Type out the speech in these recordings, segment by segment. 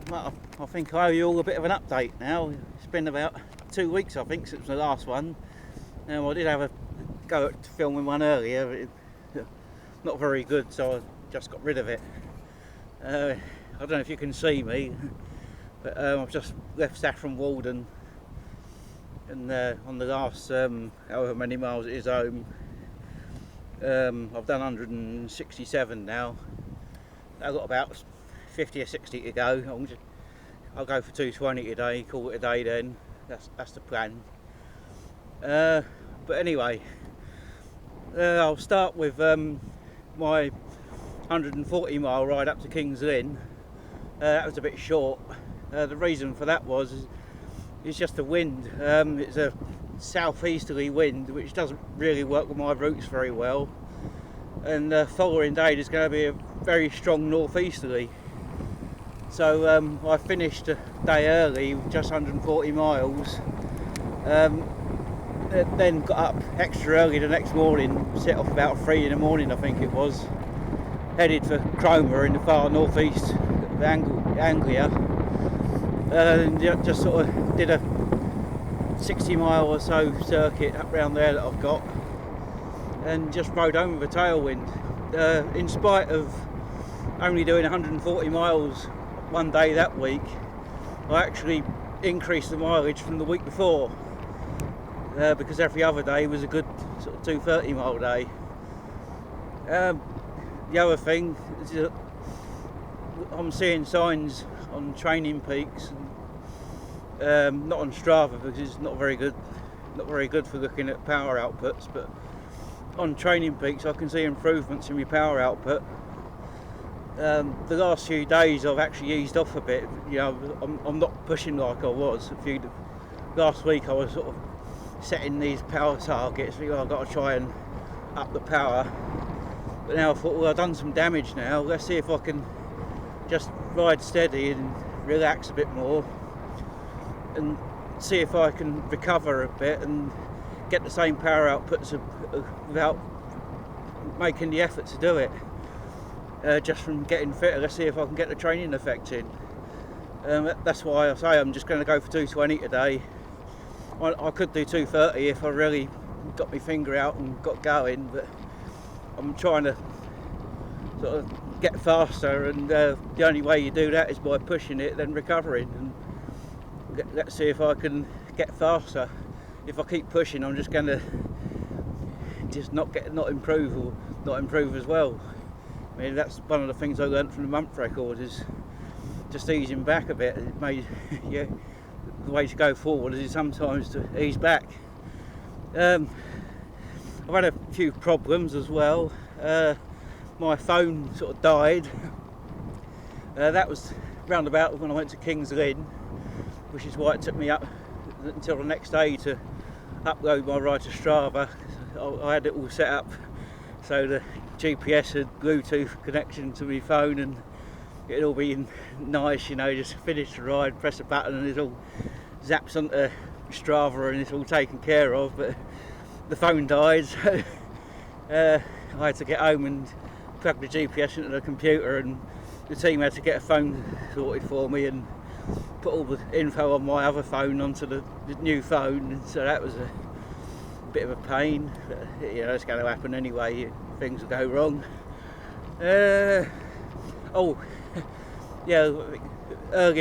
well, I think I owe you all a bit of an update now. It's been about 2 weeks, I think, since the last one. I did have a go at filming one earlier, but not very good, so I just got rid of it. I don't know if you can see me, but I've just left Saffron Walden, and on the last however many miles it is home, I've done 167 now. I've got about 50 or 60 to go. I'll go for 220 today, call it a day then. That's the plan. But anyway, I'll start with my 140 mile ride up to King's Lynn. That was a bit short. The reason for that was it's just the wind. It's a southeasterly wind which doesn't really work with my routes very well, and the following day there's going to be a very strong northeasterly. So I finished a day early, just 140 miles. Then got up extra early the next morning, set off about 3 in the morning I think it was, headed for Cromer in the far northeast of Anglia, and just sort of did a 60 mile or so circuit up round there that I've got, and just rode home with a tailwind. In spite of only doing 140 miles one day that week, I actually increased the mileage from the week before, because every other day was a good sort of 230 mile day. The other thing is that I'm seeing signs on Training Peaks, not on Strava because it's not very good for looking at power outputs, but on Training Peaks I can see improvements in my power output. The last few days I've actually eased off a bit. I'm not pushing like I was. Last week I was sort of setting these power targets. I've got to try and up the power. But now I thought, well, I've done some damage now. Let's see if I can just ride steady and relax a bit more, and see if I can recover a bit and get the same power outputs without making the effort to do it. Just from getting fitter. Let's see if I can get the training effect in. That's why I say I'm just going to go for 220 today. I could do 230 if I really got my finger out and got going, but I'm trying to sort of get faster, and the only way you do that is by pushing it then recovering, and let's see if I can get faster. If I keep pushing, I'm just going to not improve as well. I mean, that's one of the things I learnt from the month record, is just easing back a bit. It made, yeah, the way to go forward is sometimes to ease back. I've had a few problems as well. My phone sort of died. That was round about when I went to King's Lynn, which is why it took me up until the next day to upload my ride to Strava. I had it all set up so the GPS had Bluetooth connection to my phone, and it'd all be nice, just finish the ride, press a button and it all zaps onto Strava and it's all taken care of. But the phone died, so I had to get home and plug the GPS into the computer, and the team had to get a phone sorted for me and put all the info on my other phone onto the new phone, and so that was a bit of a pain. But, it's going to happen anyway. Things will go wrong. Earlier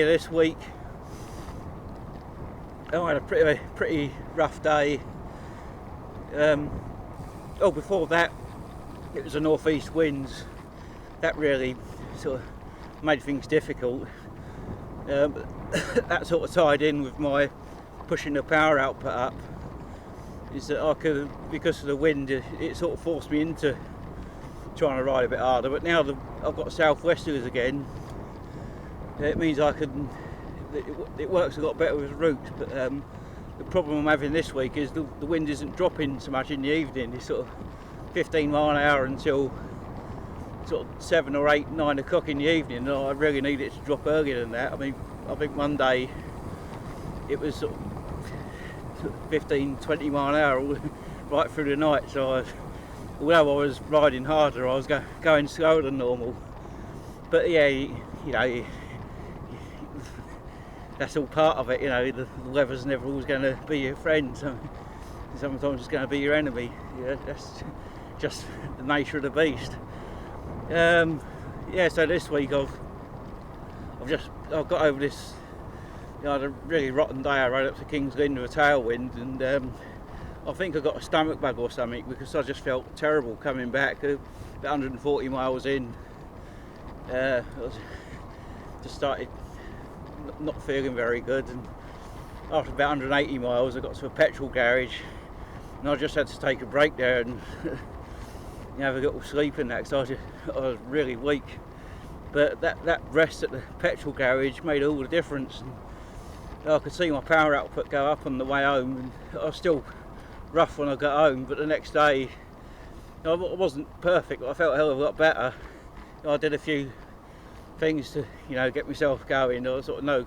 this week I had a pretty rough day. Before that it was the northeast winds that really sort of made things difficult. That sort of tied in with my pushing the power output up, is that I could, because of the wind, it sort of forced me into trying to ride a bit harder. But now I've got southwesters again, it means I can, it works a lot better with routes. But the problem I'm having this week is the wind isn't dropping so much in the evening. It's sort of 15 mile an hour until sort of 7 or 8, 9 o'clock in the evening, and I really need it to drop earlier than that. I mean, I think one day it was sort of 15, 20 mile an hour right through the night. So although I was riding harder, I was going slower than normal. But yeah, that's all part of it, you know. The weather's never always going to be your friend. Sometimes it's going to be your enemy. Yeah, that's just the nature of the beast. Yeah, so this week I've got over this. You know, I had a really rotten day. I rode up to King's Lynn with a tailwind, and I think I got a stomach bug or something, because I just felt terrible coming back. About 140 miles in, I just started not feeling very good, and after about 180 miles I got to a petrol garage, and I just had to take a break there and have a little sleep in that, because I was really weak. But that rest at the petrol garage made all the difference. And I could see my power output go up on the way home, and I was still rough when I got home, but the next day I wasn't perfect, but I felt a hell of a lot better. I did a few things to get myself going. I know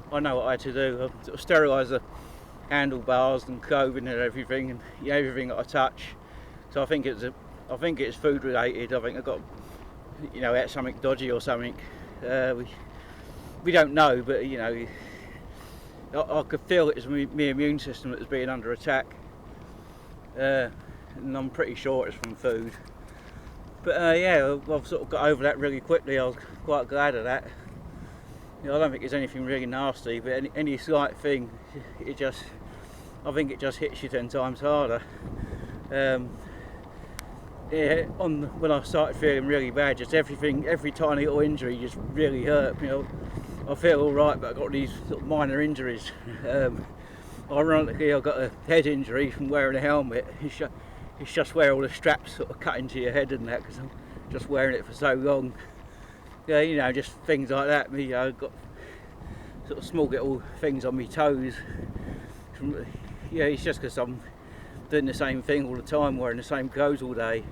what I had to do. I sort of sterilised the handlebars and clothing and everything, and everything that I touch. So I think it's food related. I think I got ate something dodgy or something. We don't know, but I could feel it was my immune system that was being under attack, and I'm pretty sure it's from food. But yeah, I've sort of got over that really quickly. I was quite glad of that. I don't think it's anything really nasty, but any slight thing, I think it just hits you 10 times harder. Yeah, when I started feeling really bad, just every tiny little injury just really hurt. I feel all right, but I got these sort of minor injuries. Ironically, I got a head injury from wearing a helmet. It's just where all the straps sort of cut into your head and that, because I'm just wearing it for so long. Yeah, just things like that. I've got sort of small little things on my toes. It's just because I'm doing the same thing all the time, wearing the same clothes all day.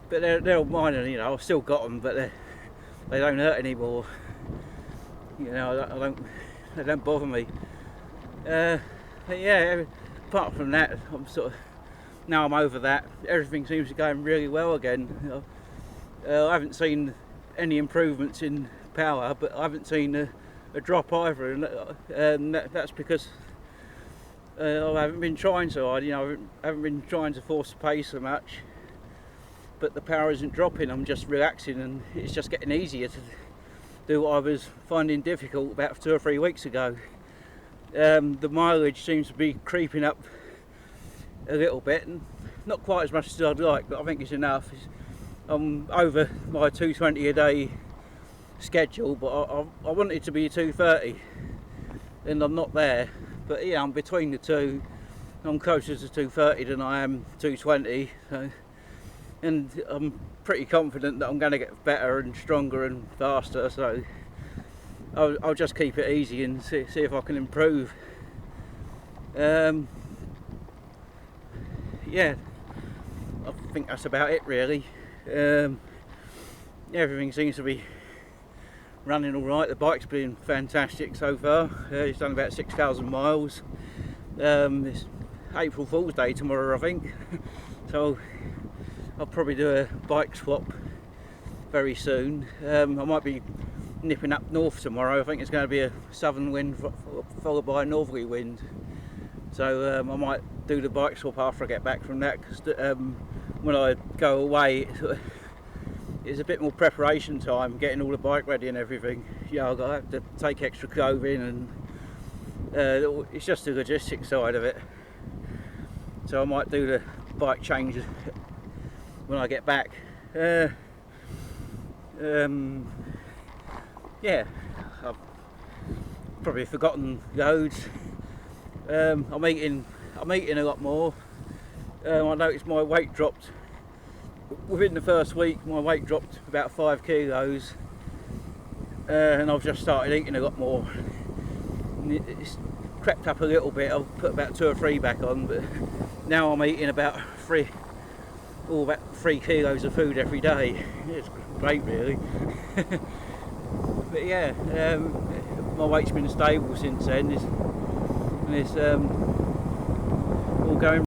But they're all minor, I've still got them, but they don't hurt anymore. They don't bother me. But yeah, apart from that, now I'm over that. Everything seems to be going really well again. I haven't seen any improvements in power, but I haven't seen a drop either, and that's because I haven't been trying so hard. I haven't been trying to force the pace so much, but the power isn't dropping. I'm just relaxing, and it's just getting easier to do what I was finding difficult about 2 or 3 weeks ago. The mileage seems to be creeping up a little bit, and not quite as much as I'd like, but I think it's enough. I'm over my 220 a day schedule, but I want it to be 230, and I'm not there. But yeah, I'm between the two. I'm closer to 230 than I am 220, and I'm pretty confident that I'm going to get better and stronger and faster. So I'll just keep it easy and see if I can improve. Yeah, I think that's about it really. Everything seems to be running all right. The bike's been fantastic so far. It's done about 6,000 miles. It's April Fool's Day tomorrow, I think. So I'll probably do a bike swap very soon. I might be nipping up north tomorrow. I think it's going to be a southern wind followed by a northerly wind. So I might do the bike swap after I get back from that, because when I go away, it's a bit more preparation time, getting all the bike ready and everything. I've got to have to take extra clothing, and it's just the logistics side of it. So I might do the bike change when I get back. Yeah, I've probably forgotten loads. I'm eating a lot more. I noticed my weight dropped within the first week. My weight dropped about 5 kilos, and I've just started eating a lot more. It's crept up a little bit. I've put about 2 or 3 back on, but now I'm eating about 3 kilos of food every day. It's great, really. But yeah, my weight's been stable since then. It's all going